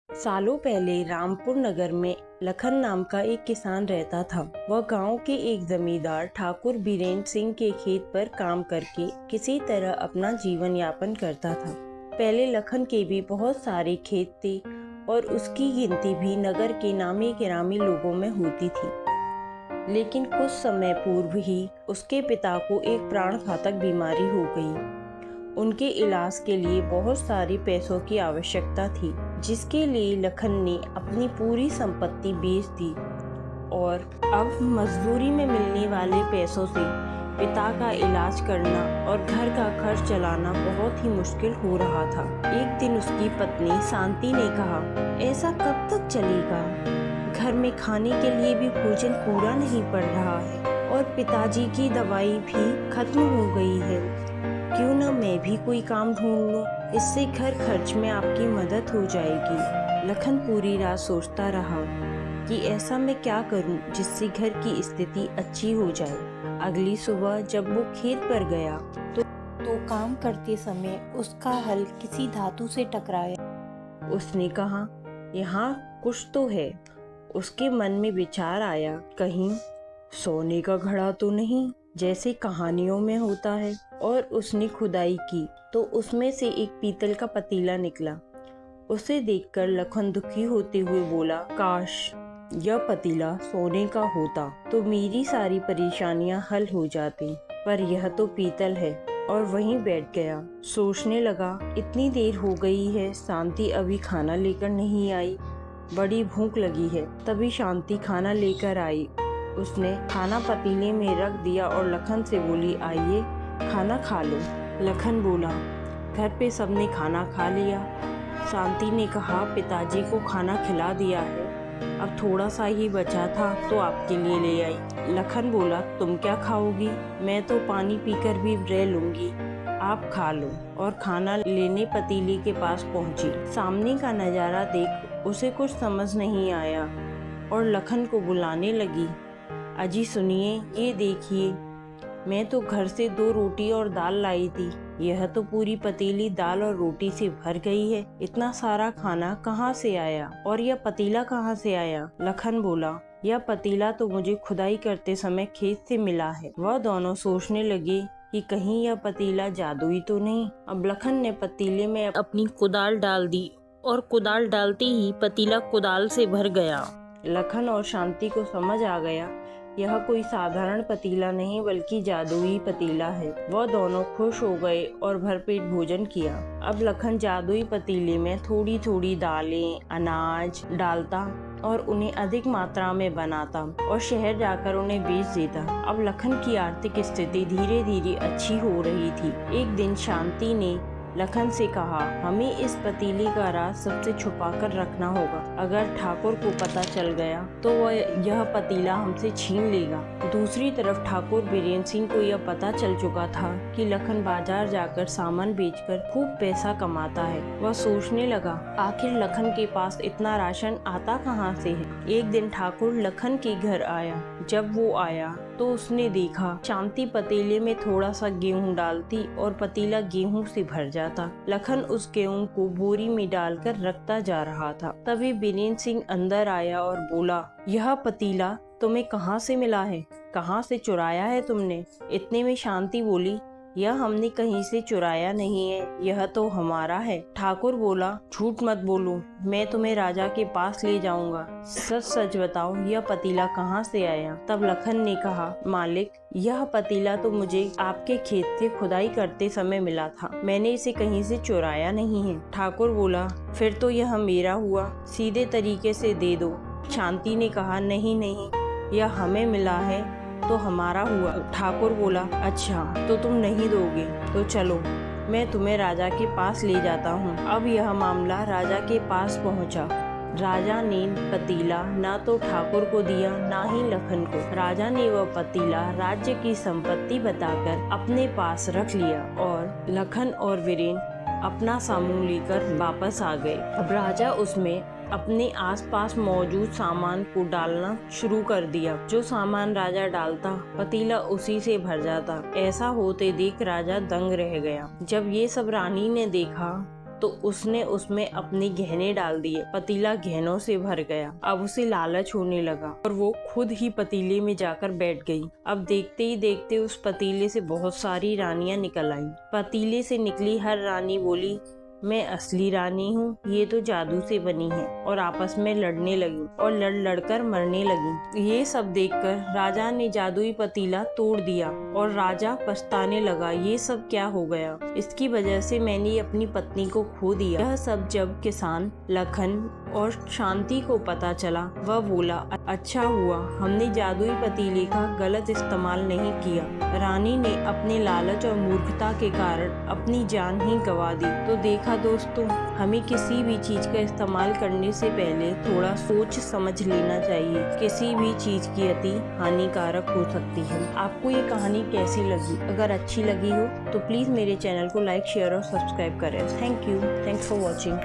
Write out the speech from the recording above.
सालों पहले रामपुर नगर में लखन नाम का एक किसान रहता था। वह गांव के एक जमींदार ठाकुर बीरेन्द्र सिंह के खेत पर काम करके किसी तरह अपना जीवन यापन करता था। पहले लखन के भी बहुत सारे खेत थे और उसकी गिनती भी नगर के नामी गिरामी लोगों में होती थी। लेकिन कुछ समय पूर्व ही उसके पिता को एक प्राण घातक बीमारी हो गई। उनके इलाज के लिए बहुत सारे पैसों की आवश्यकता थी, जिसके लिए लखन ने अपनी पूरी संपत्ति बेच दी और अब मजदूरी में मिलने वाले पैसों से पिता का इलाज करना और घर का खर्च चलाना बहुत ही मुश्किल हो रहा था। एक दिन उसकी पत्नी शांति ने कहा, ऐसा कब तक चलेगा? घर में खाने के लिए भी भोजन पूरा नहीं पड़ रहा है और पिताजी की दवाई भी खत्म हो गई है। क्यों ना मैं भी कोई काम ढूंढ लूं, इससे घर खर्च में आपकी मदद हो जाएगी। लखन पूरी रात सोचता रहा कि ऐसा मैं क्या करूं जिससे घर की स्थिति अच्छी हो जाए। अगली सुबह जब वो खेत पर गया तो काम करते समय उसका हल किसी धातु से टकराया। उसने कहा, यहाँ कुछ तो है। उसके मन में विचार आया, कहीं सोने का घड़ा तो नहीं, जैसे कहानियों में होता है। और उसने खुदाई की तो उसमें से एक पीतल का पतीला निकला। उसे देखकर लखन दुखी होते हुए बोला, काश यह पतीला सोने का होता तो मेरी सारी परेशानियां हल हो जाती, पर यह तो पीतल है। और वहीं बैठ गया। सोचने लगा, इतनी देर हो गई है, शांति अभी खाना लेकर नहीं आई, बड़ी भूख लगी है। तभी शांति खाना लेकर आई। उसने खाना पतीले में रख दिया और लखन से बोली, आइए खाना खा लो। लखन बोला, घर पे सबने खाना खा लिया। शांति ने कहा, पिताजी को खाना खिला दिया है, अब थोड़ा सा ही बचा था तो आपके लिए ले आई। लखन बोला, तुम क्या खाओगी? मैं तो पानी पीकर भी रह लूंगी, आप खा लो। और खाना लेने पतीले के पास पहुंची। सामने का नज़ारा देख उसे कुछ समझ नहीं आया और लखन को बुलाने लगी, अजी सुनिए, ये देखिए, मैं तो घर से 2 रोटी और दाल लाई थी, यह तो पूरी पतीली दाल और रोटी से भर गई है। इतना सारा खाना कहाँ से आया और यह पतीला कहाँ से आया? लखन बोला, यह पतीला तो मुझे खुदाई करते समय खेत से मिला है। वह दोनों सोचने लगे कि कहीं यह पतीला जादुई तो नहीं। अब लखन ने पतीले में अपनी कुदाल डाल दी और कुदाल डालते ही पतीला कुदाल से भर गया। लखन और शांति को समझ आ गया, यह कोई साधारण पतीला नहीं बल्कि जादुई पतीला है। वह दोनों खुश हो गए और भरपेट भोजन किया। अब लखन जादुई पतीले में थोड़ी थोड़ी दालें, अनाज डालता और उन्हें अधिक मात्रा में बनाता और शहर जाकर उन्हें बेच देता। अब लखन की आर्थिक स्थिति धीरे धीरे अच्छी हो रही थी। एक दिन शांति ने लखन से कहा, हमें इस पतीले का राज सबसे छुपा कर रखना होगा। अगर ठाकुर को पता चल गया तो वह यह पतीला हमसे छीन लेगा। दूसरी तरफ ठाकुर बीरेन्द्र सिंह को यह पता चल चुका था कि लखन बाजार जाकर सामान बेचकर खूब पैसा कमाता है। वह सोचने लगा, आखिर लखन के पास इतना राशन आता कहाँ से है। एक दिन ठाकुर लखन के घर आया। जब वो आया तो उसने देखा शांति पतीले में थोड़ा सा गेहूं डालती और पतीला गेहूं से भर जाता। लखन उस गेहूं को बोरी में डालकर रखता जा रहा था। तभी बीरेन्द्र सिंह अंदर आया और बोला, यह पतीला तुम्हें कहाँ से मिला है? कहाँ से चुराया है तुमने? इतने में शांति बोली, यह हमने कहीं से चुराया नहीं है, यह तो हमारा है। ठाकुर बोला, झूठ मत बोलो, मैं तुम्हें राजा के पास ले जाऊंगा, सच सच बताओ, यह पतीला कहाँ से आया? तब लखन ने कहा, मालिक, यह पतीला तो मुझे आपके खेत से खुदाई करते समय मिला था, मैंने इसे कहीं से चुराया नहीं है। ठाकुर बोला, फिर तो यह मेरा हुआ, सीधे तरीके से दे दो। शांति ने कहा, नहीं नहीं, यह हमें मिला है तो हमारा हुआ। ठाकुर बोला, अच्छा तो तुम नहीं दोगे, तो चलो मैं तुम्हें राजा के पास ले जाता हूँ। अब यह मामला राजा के पास पहुँचा। राजा ने पतीला ना तो ठाकुर को दिया ना ही लखन को। राजा ने वह पतीला राज्य की संपत्ति बताकर अपने पास रख लिया और लखन और वीरेन्द्र अपना सामान लेकर वापस आ गए। अब राजा उसमें अपने आसपास मौजूद सामान को डालना शुरू कर दिया। जो सामान राजा डालता पतीला उसी से भर जाता। ऐसा होते देख राजा दंग रह गया। जब ये सब रानी ने देखा तो उसने उसमें अपने गहने डाल दिए। पतीला गहनों से भर गया। अब उसे लालच होने लगा और वो खुद ही पतीले में जाकर बैठ गई। अब देखते ही देखते उस पतीले से बहुत सारी रानियां निकल आईं। पतीले से निकली हर रानी बोली, मैं असली रानी हूँ, ये तो जादू से बनी है, और आपस में लड़ने लगी और लड़ लड़कर मरने लगी। ये सब देखकर राजा ने जादुई पतीला तोड़ दिया और राजा पछताने लगा, ये सब क्या हो गया, इसकी वजह से मैंने अपनी पत्नी को खो दिया। यह सब जब किसान लखन और शांति को पता चला, वह बोला, अच्छा हुआ हमने जादुई पतीले का गलत इस्तेमाल नहीं किया। रानी ने अपने लालच और मूर्खता के कारण अपनी जान ही गंवा दी। तो देखा दोस्तों, हमें किसी भी चीज का इस्तेमाल करने से पहले थोड़ा सोच समझ लेना चाहिए। किसी भी चीज की अति हानिकारक हो सकती है। आपको ये कहानी कैसी लगी? अगर अच्छी लगी हो तो प्लीज मेरे चैनल को लाइक, शेयर और सब्सक्राइब करें। Thank you. Thanks for watching.